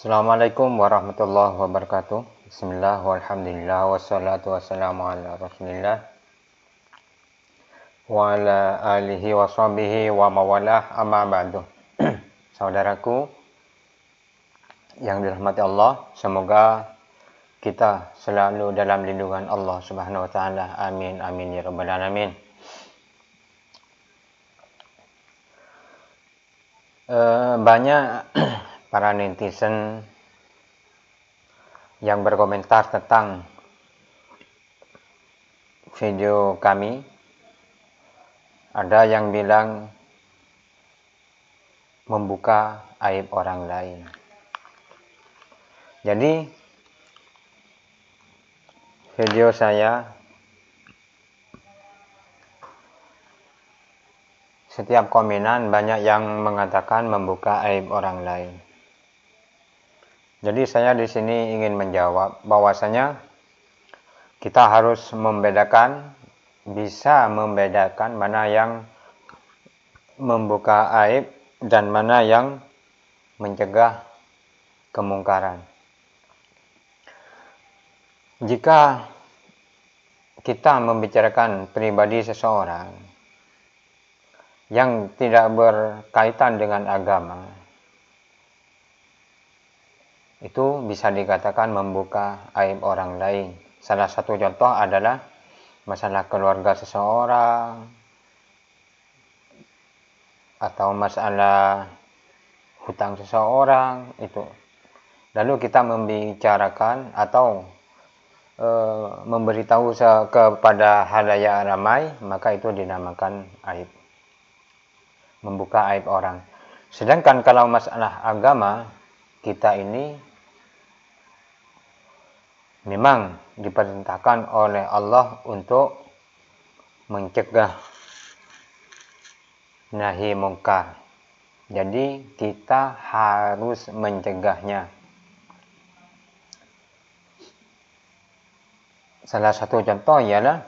Assalamualaikum warahmatullahi wabarakatuh. Bismillah walhamdulillah wassalatu wassalamu ala rasulillah wa ala alihi wa sahbihi wa mawalah amma ba'du. Saudaraku yang dirahmati Allah, semoga kita selalu dalam lindungan Allah Subhanahu wa taala. Amin amin ya rabbal alamin. Banyak para netizen yang berkomentar tentang video kami. Ada yang bilang membuka aib orang lain. Jadi video saya setiap komenan banyak yang mengatakan membuka aib orang lain. Jadi saya di sini ingin menjawab bahwasanya kita harus bisa membedakan mana yang membuka aib dan mana yang mencegah kemungkaran. Jika kita membicarakan pribadi seseorang yang tidak berkaitan dengan agama, itu bisa dikatakan membuka aib orang lain. Salah satu contoh adalah masalah keluarga seseorang atau masalah hutang seseorang itu. Lalu kita membicarakan atau memberitahu kepada halayak ramai, maka itu dinamakan aib, membuka aib orang. Sedangkan kalau masalah agama, kita ini memang diperintahkan oleh Allah untuk mencegah nahi mungkar. Jadi kita harus mencegahnya. Salah satu contoh ialah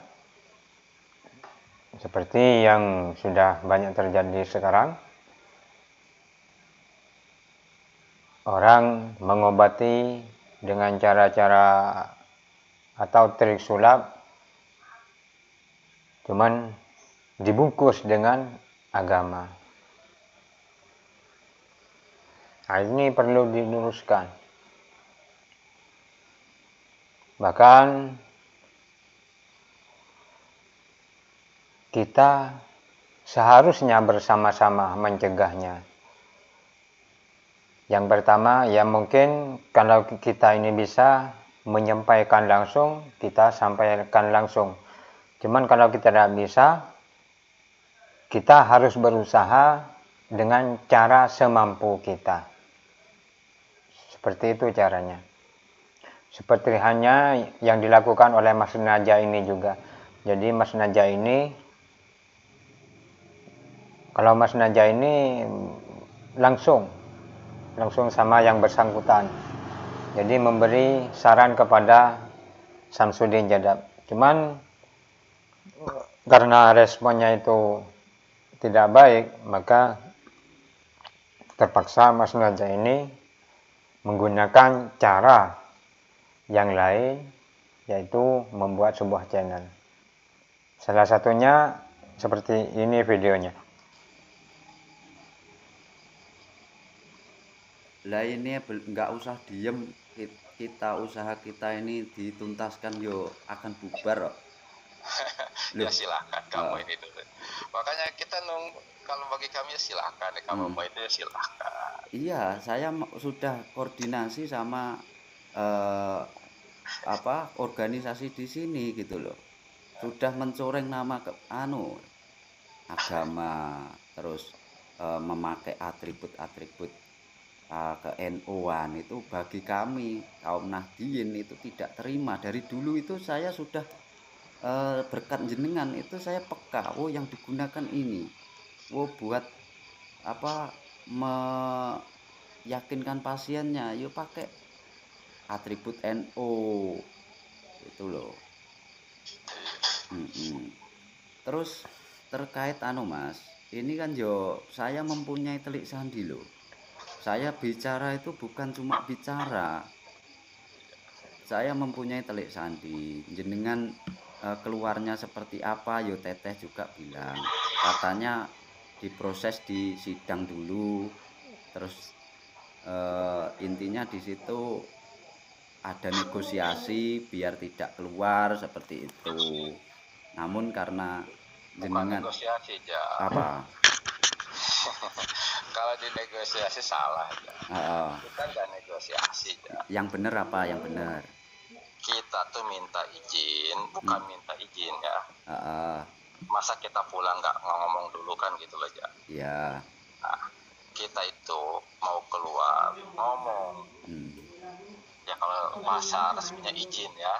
seperti yang sudah banyak terjadi sekarang. Orang mengobati dengan cara-cara atau trik sulap, cuman dibungkus dengan agama. Nah, ini perlu diluruskan. Bahkan kita seharusnya bersama-sama mencegahnya. Yang pertama, ya mungkin kalau kita ini bisa menyampaikan langsung, kita sampaikan langsung. Cuman kalau kita tidak bisa, kita harus berusaha dengan cara semampu kita. Seperti itu caranya. Seperti hanya yang dilakukan oleh Mas Naja ini juga. Jadi Mas Naja ini, kalau Mas Naja ini langsung sama yang bersangkutan. Jadi memberi saran kepada Samsudin Jadab. Cuman karena responnya itu tidak baik, maka terpaksa Mas Naja ini menggunakan cara yang lain, yaitu membuat sebuah channel. Salah satunya seperti ini videonya. Lah ini nggak usah diem, usaha kita ini dituntaskan yo akan bubar. Ya silakan kamu ini dulu. Makanya kita kalau bagi kami ya silakan, kamu mau itu ya silakan. Iya, saya sudah koordinasi sama organisasi di sini gitu loh. Sudah mencoreng nama agama, terus memakai atribut-atribut ke NU-an itu bagi kami kaum Nahdien itu tidak terima. Dari dulu itu saya sudah berkat jenengan itu saya peka, yang digunakan ini buat meyakinkan pasiennya, yuk pakai atribut NU itu loh. Terus terkait Mas, ini kan saya mempunyai telik sandi loh. Saya bicara itu bukan cuma bicara. Saya mempunyai telik sandi. Jenengan keluarnya seperti apa, yo teteh juga bilang. Katanya diproses di sidang dulu. Terus intinya di situ ada negosiasi biar tidak keluar seperti itu. Namun karena Bukan jenengan negosiasi aja. apa? Kalau di negosiasi salah aja. Kita nggak negosiasi aja. Yang benar apa? Yang benar. Kita tuh minta izin, bukan minta izin ya. Masa kita pulang nggak ngomong dulu kan gitu loh ya. Iya. Nah, kita itu mau keluar ngomong. Ya kalau masa resminya izin ya.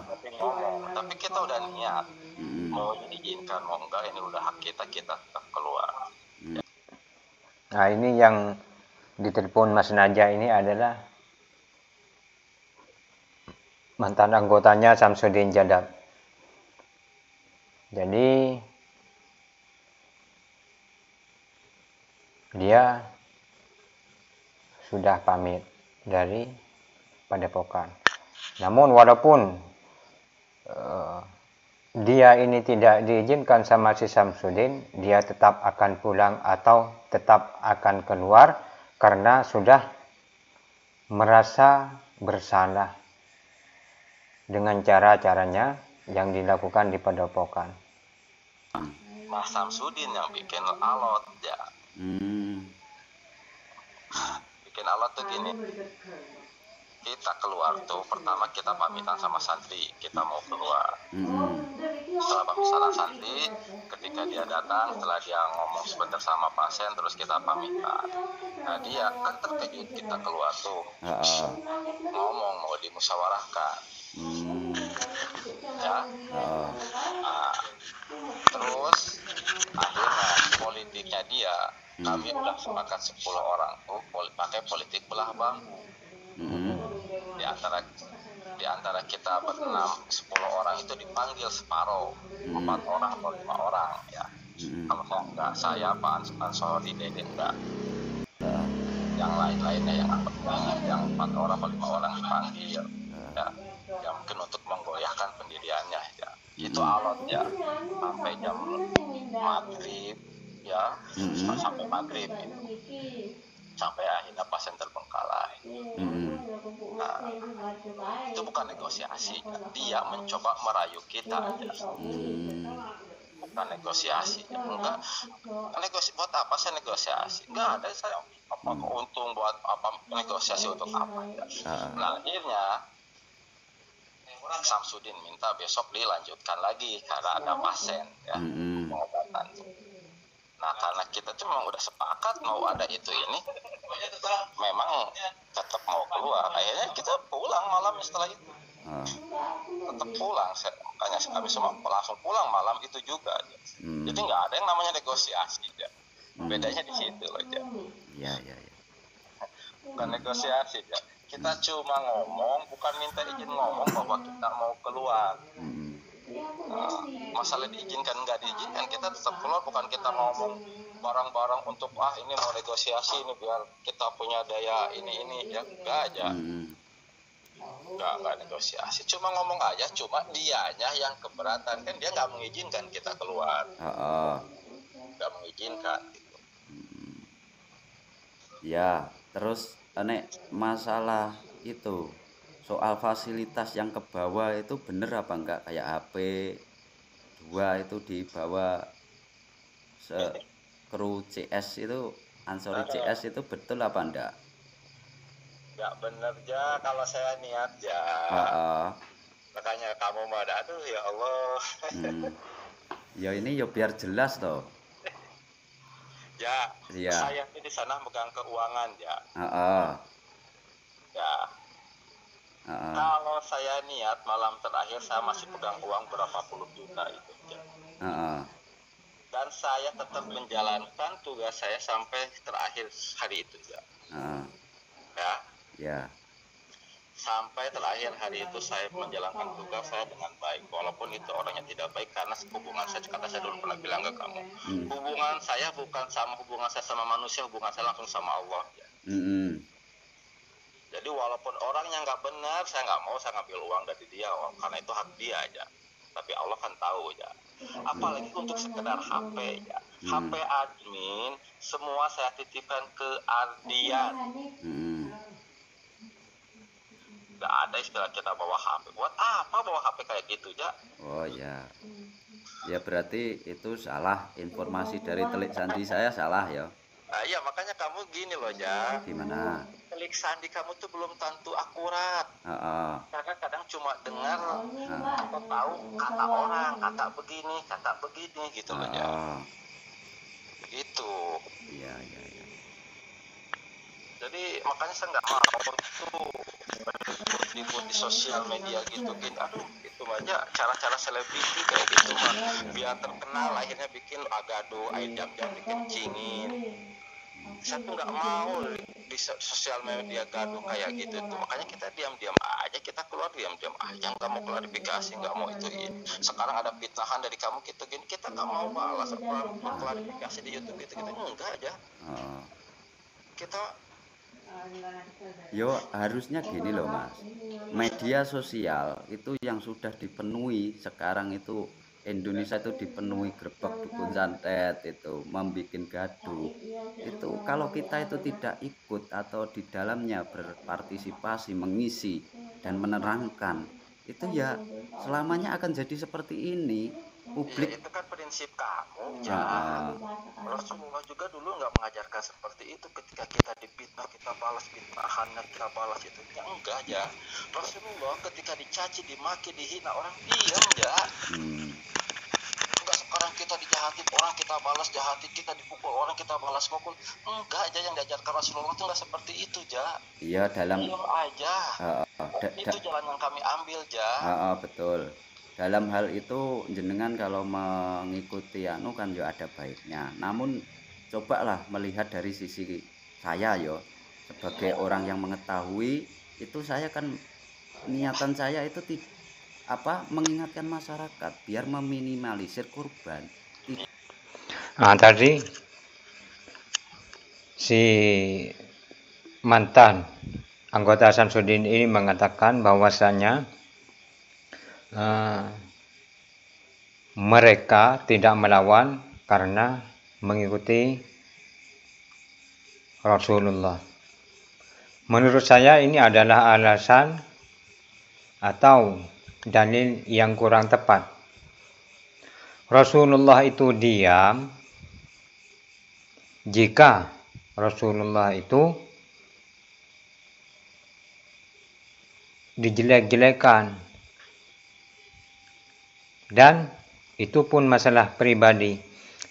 Tapi ngomong. Tapi kita udah niat. Mau diizinkan mau enggak ini udah hak kita tetap keluar. Nah, ini yang ditelepon Mas Naja ini adalah mantan anggotanya Samsudin Jadab. Jadi dia sudah pamit dari Padepokan. Namun walaupun dia ini tidak diizinkan sama si Samsudin, dia tetap akan pulang atau tetap akan keluar karena sudah merasa bersalah dengan cara-caranya yang dilakukan di Padepokan. Mas Samsudin yang bikin alot ya. Bikin alot tuh gini. Kita keluar tuh pertama kita pamitan sama santri, kita mau keluar. Setelah pamitan sama santri, ketika dia datang, setelah dia ngomong sebentar sama pasien, terus kita pamitan. Nah dia kan terkejut kita keluar tuh, ngomong mau dimusyawarahkan. Ya. Nah, terus akhirnya politiknya dia, kami udah sepakat 10 orang tuh pakai politik belah bangku. Di antara kita berenam 10 orang itu dipanggil separuh, 4 orang atau 5 orang ya. Kalau saya enggak, saya Pak Ansori Dede enggak. Yang lain-lainnya yang 4 orang atau 5 orang dipanggil ya. Yang mungkin untuk menggoyahkan pendiriannya ya. Itu alot ya. Sampai jam maghrib ya. Sampai maghrib itu. Sampai akhirnya pasien terbengkalai. Nah, itu bukan negosiasi, dia mencoba merayu kita aja. Bukan negosiasi, enggak. Negosiasi buat apa saya negosiasi? Enggak ada saya apa untung buat apa negosiasi untuk apa ya. Nah akhirnya Samsudin minta besok dilanjutkan lagi karena ada pasien ya pengobatan. Nah karena kita tuh memang udah sepakat mau ada itu ini, memang tetap mau keluar. Akhirnya kita pulang malam setelah itu. Tetap pulang. Makanya kami semua langsung pulang malam itu juga. Jadi nggak ada yang namanya negosiasi. Ya. Bedanya di situ loh. Ya. Bukan negosiasi. Ya. Kita cuma ngomong, bukan minta izin ngomong bahwa kita mau keluar. Masalah diizinkan nggak diizinkan kita tetap keluar, bukan kita ngomong barang-barang untuk ini mau negosiasi ini biar kita punya daya ini ya nggak aja nggak negosiasi, cuma ngomong aja, cuma dianya yang keberatan kan dia nggak mengizinkan kita keluar, nggak mengizinkan gitu. Ya terus masalah itu soal fasilitas yang ke bawah itu bener apa enggak, kayak HP 2 itu dibawa kru CS itu Ansori CS itu betul apa enggak? Enggak bener ya kalau saya niat ya. Makanya kamu pada aduh ya Allah. Ya ini ya biar jelas toh. Ya. Saya di sana megang keuangan ya. Ya. Kalau saya niat malam terakhir saya masih pegang uang berapa puluh juta itu. Dan saya tetap menjalankan tugas saya sampai terakhir hari itu ya. Ya. sampai terakhir hari itu saya menjalankan tugas saya dengan baik, walaupun itu orangnya tidak baik, karena hubungan saya, kata saya dulu pernah bilang ke kamu, hubungan saya bukan sama hubungan saya sama manusia, hubungan saya langsung sama Allah. Jadi walaupun orangnya nggak benar, saya nggak mau saya ngambil uang dari dia, karena itu hak dia aja. Tapi Allah kan tahu ya. Apalagi untuk sekedar HP ya. HP admin semua saya titipkan ke Ardian. Nggak ada istilah kita bawa HP. Buat apa bawa HP kayak gitu ya? Oh ya. Ya berarti itu salah, informasi dari telik sandi saya salah ya. Nah, iya makanya kamu gini loh ya. Gimana? Telik sandi kamu tuh belum tentu akurat. Karena kadang cuma dengar atau tahu kata orang, kata begini gitu loh ya. Begitu. Iya. Jadi makanya saya nggak mau tuh ribut di sosial media gitu. Aduh, itu aja cara-cara selebriti kayak gitu mah. Biar terkenal akhirnya bikin agado, jam-jam bikin cingin. Saya tuh nggak mau di sosial media gaduh kayak gitu tuh. Makanya kita diam-diam aja, kita keluar diam-diam aja, nggak mau klarifikasi, nggak mau ituin. Sekarang ada fitnahan dari kamu gitu gini, kita nggak mau balas klarifikasi di YouTube gitu, kita enggak aja. Kita yo harusnya gini loh Mas, media sosial itu yang sudah dipenuhi sekarang itu, Indonesia itu dipenuhi grebek dukun santet itu, membuat gaduh itu. Kalau kita itu tidak ikut atau di dalamnya berpartisipasi, mengisi dan menerangkan, itu ya selamanya akan jadi seperti ini. Publik ya, itu kan prinsip kamu ya. Rasulullah juga dulu nggak mengajarkan seperti itu. Ketika kita difitnah kita balas fitnahannya, kita balas itu ya enggak ya. Rasulullah ketika dicaci, dimaki, dihina orang diam ya. Enggak sekarang kita dijahatin orang kita balas jahatin, kita dipukul orang kita balas pukul. Enggak aja, yang diajarkan Rasulullah itu enggak seperti itu ja. Iya dalam aja. Itu jalan yang kami ambil ja. Betul. Dalam hal itu jenengan kalau mengikuti anu kan ya ada baiknya. Namun cobalah melihat dari sisi saya yo, sebagai orang yang mengetahui itu, saya kan niatan saya itu mengingatkan masyarakat biar meminimalisir korban. Tadi si mantan anggota Samsudin ini mengatakan bahwasanya mereka tidak melawan karena mengikuti Rasulullah. Menurut saya ini adalah alasan atau dalil yang kurang tepat. Rasulullah itu diam jika Rasulullah itu dijelek-jelekan, dan itu pun masalah pribadi.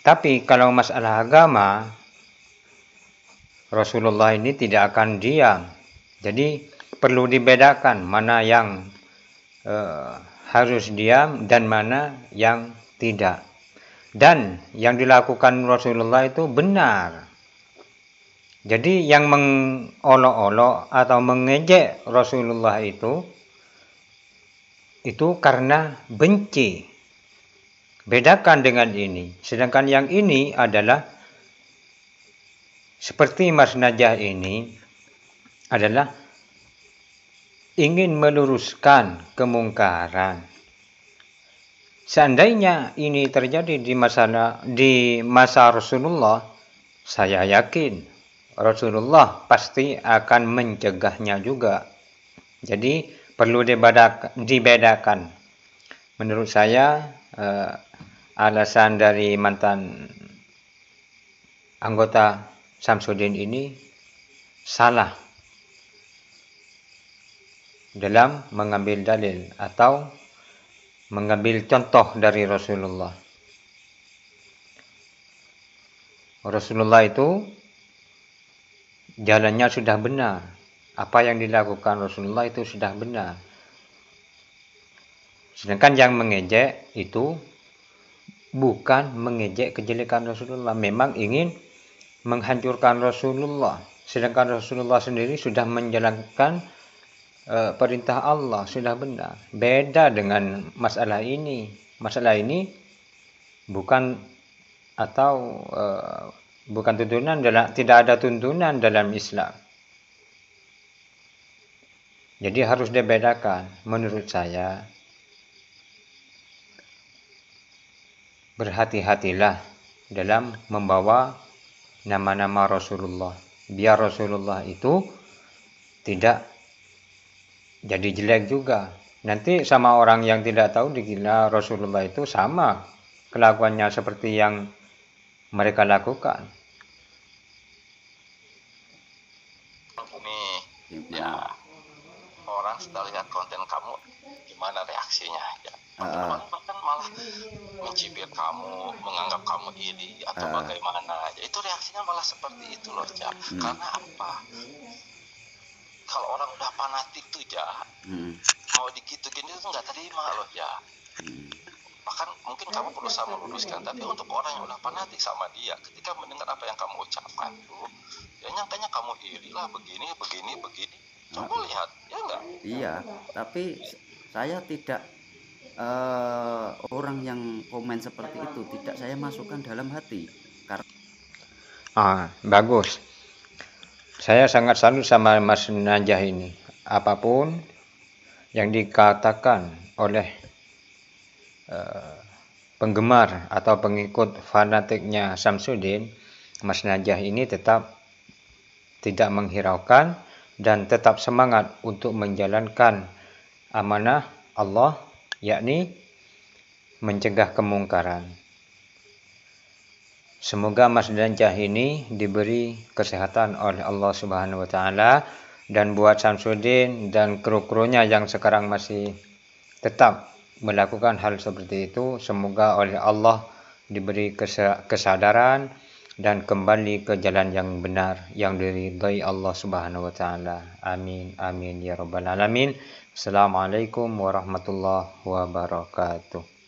Tapi kalau masalah agama, Rasulullah ini tidak akan diam. Jadi perlu dibedakan mana yang harus diam dan mana yang tidak. Dan yang dilakukan Rasulullah itu benar. Jadi yang mengolok-olok atau mengejek Rasulullah itu karena benci. Bedakan dengan ini. Sedangkan yang ini adalah seperti Mas Najah ini adalah ingin meluruskan kemungkaran. Seandainya ini terjadi di masa Rasulullah, saya yakin Rasulullah pasti akan mencegahnya juga. Jadi perlu dibedakan. Menurut saya alasan dari mantan anggota Samsudin ini salah dalam mengambil dalil atau mengambil contoh dari Rasulullah. Rasulullah itu jalannya sudah benar. Apa yang dilakukan Rasulullah itu sudah benar. Sedangkan yang mengejek itu bukan mengejek kejelekan Rasulullah, memang ingin menghancurkan Rasulullah. Sedangkan Rasulullah sendiri sudah menjalankan perintah Allah sudah benar. Beda dengan masalah ini. Masalah ini bukan atau bukan tuntunan tidak ada tuntunan dalam Islam. Jadi harus dibedakan. Menurut saya, berhati-hatilah dalam membawa nama-nama Rasulullah. Biar Rasulullah itu tidak jadi jelek juga. Nanti sama orang yang tidak tahu dikira Rasulullah itu sama kelakuannya seperti yang mereka lakukan. Ini ya, orang setelah lihat konten kamu gimana reaksinya ya. Bahkan malah mencibir kamu, menganggap kamu iri atau bagaimana. Ya, itu reaksinya malah seperti itu loh, Ja. Karena apa? Kalau orang udah fanatik tuh, Ja, mau digituin itu nggak terima loh, Ja. Bahkan mungkin kamu berusaha meluruskan, tapi untuk orang yang udah fanatik sama dia, ketika mendengar apa yang kamu ucapkan tuh, ya nyangkanya kamu iri lah, begini. Coba lihat, ya enggak? Iya, tapi saya tidak orang yang komen seperti itu tidak saya masukkan dalam hati. Bagus. Saya sangat salut sama Mas Najah ini. Apapun yang dikatakan oleh penggemar atau pengikut fanatiknya Samsudin, Mas Najah ini tetap tidak menghiraukan dan tetap semangat untuk menjalankan amanah Allah, yakni mencegah kemungkaran. Semoga Mas Najah ini diberi kesehatan oleh Allah Subhanahu wa taala, dan buat Samsudin dan kru-krunya yang sekarang masih tetap melakukan hal seperti itu, semoga oleh Allah diberi kesadaran dan kembali ke jalan yang benar yang diridhai Allah Subhanahu wa taala. Amin amin ya rabbal alamin. Assalamualaikum warahmatullahi wabarakatuh.